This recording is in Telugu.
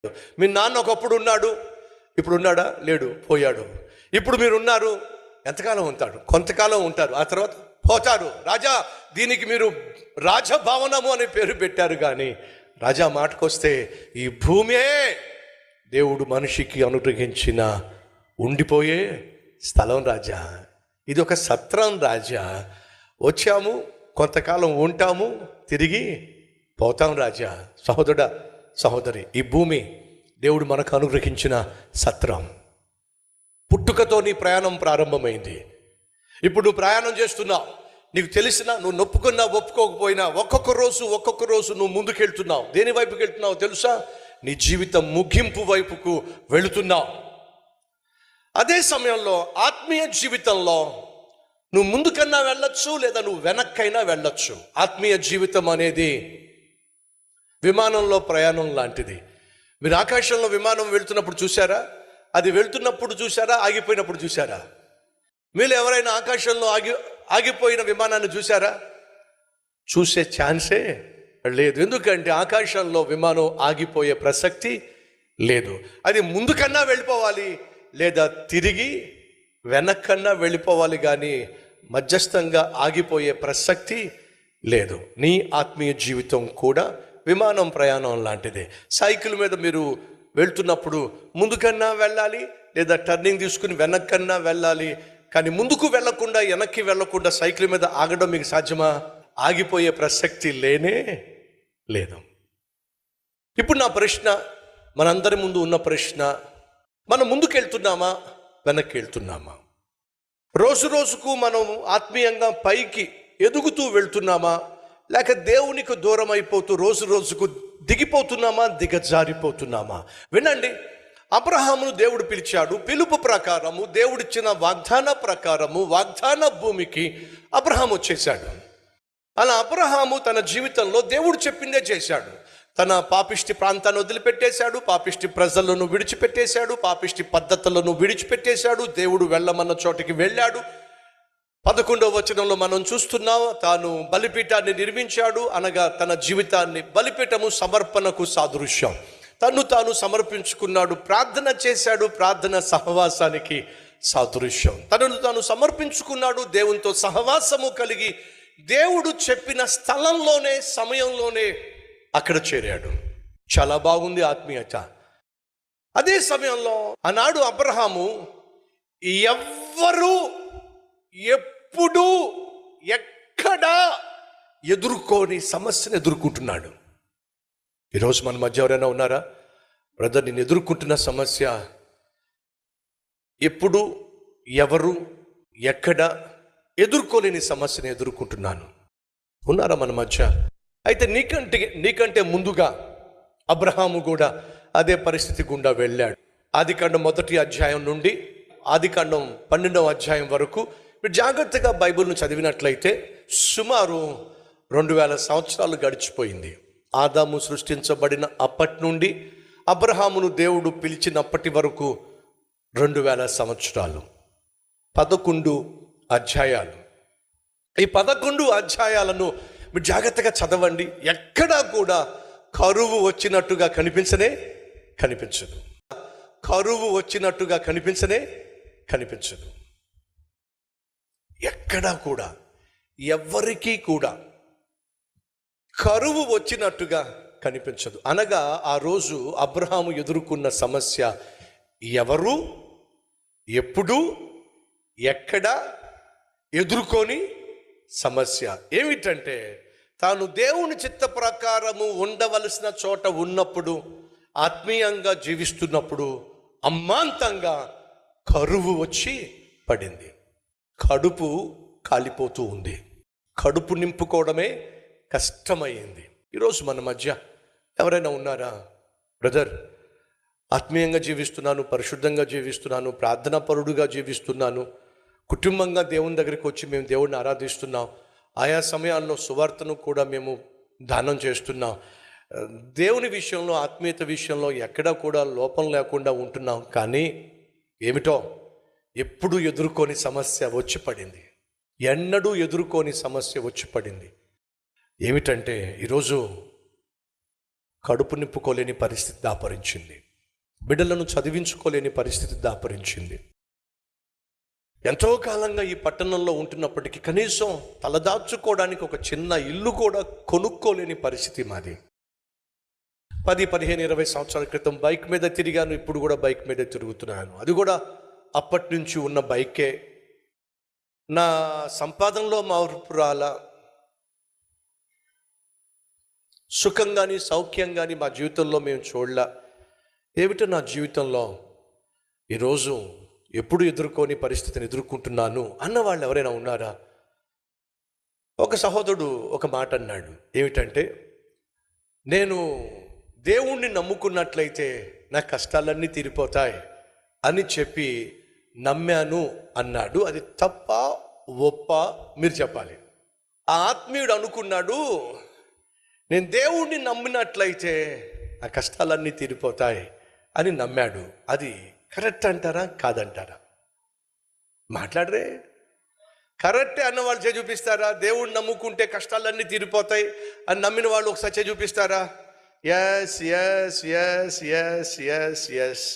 మీ నాన్న ఒకప్పుడు ఉన్నాడు, ఇప్పుడు ఉన్నాడా? లేడు, పోయాడు. ఇప్పుడు మీరు ఉన్నారు, ఎంతకాలం ఉంటాడు? కొంతకాలం ఉంటారు, ఆ తర్వాత పోతారు. రాజా, దీనికి మీరు రాజభవనము అనే పేరు పెట్టారు, కానీ రాజా మాటకొస్తే ఈ భూమే దేవుడు మనిషికి అనుగ్రహించిన ఉండిపోయే స్థలం రాజా. ఇది ఒక సత్రం రాజా. వచ్చాము, కొంతకాలం ఉంటాము, తిరిగి పోతాం రాజా. సహోదరుడా, సహోదరి, ఈ భూమి దేవుడు మనకు అనుగ్రహించిన సత్రం. పుట్టుకతో నీ ప్రయాణం ప్రారంభమైంది. ఇప్పుడు నువ్వు ప్రయాణం చేస్తున్నావు. నీకు తెలిసినా, నువ్వు నొప్పుకున్నా ఒప్పుకోకపోయినా, ఒక్కొక్క రోజు నువ్వు ముందుకెళ్తున్నావు. దేని వైపుకి వెళ్తున్నావు తెలుసా? నీ జీవితం ముగింపు వైపుకు వెళుతున్నావు. అదే సమయంలో ఆత్మీయ జీవితంలో నువ్వు ముందుకన్నా వెళ్ళొచ్చు, లేదా నువ్వు వెనక్కైనా వెళ్ళొచ్చు. ఆత్మీయ జీవితం అనేది విమానంలో ప్రయాణం లాంటిది. మీరు ఆకాశంలో విమానం వెళ్తున్నప్పుడు చూసారా? అది వెళ్తున్నప్పుడు చూసారా? ఆగిపోయినప్పుడు చూసారా? మీరు ఎవరైనా ఆకాశంలో ఆగిపోయిన విమానాన్ని చూసారా? చూసే ఛాన్సే లేదు. ఎందుకంటే ఆకాశంలో విమానం ఆగిపోయే ప్రసక్తి లేదు. అది ముందుకన్నా వెళ్ళిపోవాలి, లేదా తిరిగి వెనక్కన్నా వెళ్ళిపోవాలి, కానీ మధ్యస్థంగా ఆగిపోయే ప్రసక్తి లేదు. నీ ఆత్మీయ జీవితం కూడా విమానం ప్రయాణం లాంటిదే. సైకిల్ మీద మీరు వెళ్తున్నప్పుడు ముందుకన్నా వెళ్ళాలి, లేదా టర్నింగ్ తీసుకుని వెనక్కన్నా వెళ్ళాలి, కానీ ముందుకు వెళ్లకుండా వెనక్కి వెళ్లకుండా సైకిల్ మీద ఆగడం మీకు సాధ్యమా? ఆగిపోయే ప్రసక్తి లేనే లేదు. ఇప్పుడు నా ప్రశ్న, మనందరి ముందు ఉన్న ప్రశ్న, మనం ముందుకు వెళ్తున్నామా, వెనక్కి వెళ్తున్నామా? రోజు రోజుకు మనం ఆత్మీయంగా పైకి ఎదుగుతూ వెళ్తున్నామా, లేక దేవునికి దూరం అయిపోతూ రోజు రోజుకు దిగిపోతున్నామా, దిగజారిపోతున్నామా? వినండి, అబ్రహామును దేవుడు పిలిచాడు. పిలుపు ప్రకారము, దేవుడిచ్చిన వాగ్దాన ప్రకారము వాగ్దాన భూమికి అబ్రహాము వచ్చేసాడు. అలా అబ్రహాము తన జీవితంలో దేవుడు చెప్పిందే చేశాడు. తన పాపిష్టి ప్రాంతాన్ని వదిలిపెట్టేశాడు, పాపిష్టి ప్రజలను విడిచిపెట్టేశాడు, పాపిష్టి పద్ధతులను విడిచిపెట్టేశాడు. దేవుడు వెళ్ళమన్న చోటికి వెళ్ళాడు. 11వ వచనంలో మనం చూస్తున్నాం, తాను బలిపీఠాన్ని నిర్మించాడు. అనగా తన జీవితాన్ని, బలిపీఠము సమర్పణకు సాదృశ్యం. తను తాను సమర్పించుకున్నాడు, ప్రార్థన చేశాడు, ప్రార్థన సహవాసానికి సాదృశ్యం. తనను తాను సమర్పించుకున్నాడు, దేవునితో సహవాసము కలిగి దేవుడు చెప్పిన స్థలంలోనే, సమయంలోనే అక్కడ చేరాడు. చాలా బాగుంది ఆత్మీయత. అదే సమయంలో ఆనాడు అబ్రహాము ఎవ్వరూ ఎప్పుడు ఎక్కడా ఎదుర్కోని సమస్యను ఎదుర్కొంటున్నాడు. ఈరోజు మన మధ్య ఎవరైనా ఉన్నారా? బ్రదర్, నేను ఎదుర్కొంటున్న సమస్య ఎప్పుడు, ఎవరు, ఎక్కడ ఎదుర్కోలేని సమస్యను ఎదుర్కొంటున్నాను. ఉన్నారా మన మధ్య? అయితే నీకంటే ముందుగా అబ్రహాము కూడా అదే పరిస్థితి గుండా వెళ్ళాడు. ఆదికాండం 1వ అధ్యాయం నుండి ఆదికాండం 12వ అధ్యాయం వరకు మీరు జాగ్రత్తగా బైబిల్ను చదివినట్లయితే సుమారు 2000 సంవత్సరాలు గడిచిపోయింది. ఆదాము సృష్టించబడిన అప్పటి నుండి అబ్రహామును దేవుడు పిలిచినప్పటి వరకు 2000 సంవత్సరాలు, 11 అధ్యాయాలు. ఈ 11 అధ్యాయాలను మీరు జాగ్రత్తగా చదవండి. ఎక్కడా కూడా కరువు వచ్చినట్టుగా కనిపించదు. కరువు వచ్చినట్టుగా కనిపించదు. ఎక్కడా కూడా, ఎవ్వరికీ కూడా కరువు వచ్చినట్టుగా కనిపించదు. అనగా ఆ రోజు అబ్రహాము ఎదుర్కొన్న సమస్య ఎవరు, ఎప్పుడు, ఎక్కడ ఎదుర్కొని సమస్య ఏమిటంటే, తాను దేవుని చిత్త ప్రకారము ఉండవలసిన చోట ఉన్నప్పుడు, ఆత్మీయంగా జీవిస్తున్నప్పుడు అమ్మాంతంగా కరువు వచ్చి పడింది. కడుపు కాలిపోతూ ఉంది. కడుపు నింపుకోవడమే కష్టమైంది. ఈరోజు మన మధ్య ఎవరైనా ఉన్నారా? బ్రదర్, ఆత్మీయంగా జీవిస్తున్నాను, పరిశుద్ధంగా జీవిస్తున్నాను, ప్రార్థనాపరుడుగా జీవిస్తున్నాను, కుటుంబంగా దేవుని దగ్గరికి వచ్చి మేము దేవుడిని ఆరాధిస్తున్నాం, ఆయా సమయాల్లో సువార్తను కూడా మేము దానం చేస్తున్నాం, దేవుని విషయంలో, ఆత్మీయత విషయంలో ఎక్కడా కూడా లోపం లేకుండా ఉంటున్నాం. కానీ ఏమిటో ఎప్పుడు ఎదుర్కొని సమస్య వచ్చి పడింది. ఎన్నడూ ఎదుర్కొని సమస్య వచ్చి పడింది. ఏమిటంటే, ఈరోజు కడుపు నింపుకోలేని పరిస్థితి దాపరించింది. బిడ్డలను చదివించుకోలేని పరిస్థితి దాపరించింది. ఎంతో కాలంగా ఈ పట్టణంలో ఉంటున్నప్పటికీ కనీసం తలదాచుకోవడానికి ఒక చిన్న ఇల్లు కూడా కొనుక్కోలేని పరిస్థితి మాది. 10, 15, 20 సంవత్సరాల క్రితం బైక్ మీద తిరిగాను. ఇప్పుడు కూడా బైక్ మీద తిరుగుతున్నాను. అది కూడా అప్పటి నుంచి ఉన్న బైకే. నా సంపాదనలో మార్పు రాలా. సుఖం కానీ సౌఖ్యం కానీ మా జీవితంలో మేము చూడలా. ఏమిటో నా జీవితంలో ఈరోజు ఎప్పుడు ఎదుర్కొని పరిస్థితిని ఎదుర్కొంటున్నాను అన్న వాళ్ళు ఎవరైనా ఉన్నారా? ఒక సహోదరుడు ఒక మాట అన్నాడు. ఏమిటంటే, నేను దేవుణ్ణి నమ్ముకున్నట్లయితే నా కష్టాలన్నీ తీరిపోతాయి అని చెప్పి నమ్మాను అన్నాడు. అది తప్ప ఒప్ప మీరు చెప్పాలి. ఆ ఆత్మీయుడు అనుకున్నాడు, నేను దేవుణ్ణి నమ్మినట్లయితే నా కష్టాలన్నీ తీరిపోతాయి అని నమ్మాడు. అది కరెక్ట్ అంటారా కాదంటారా? మాట్లాడరే. కరెక్టే అన్న వాళ్ళు చేయి చూపిస్తారా? దేవుణ్ణి నమ్ముకుంటే కష్టాలన్నీ తీరిపోతాయి అని నమ్మిన వాళ్ళు ఒకసారి చేయి చూపిస్తారా? Yes yes yes yes yes yes.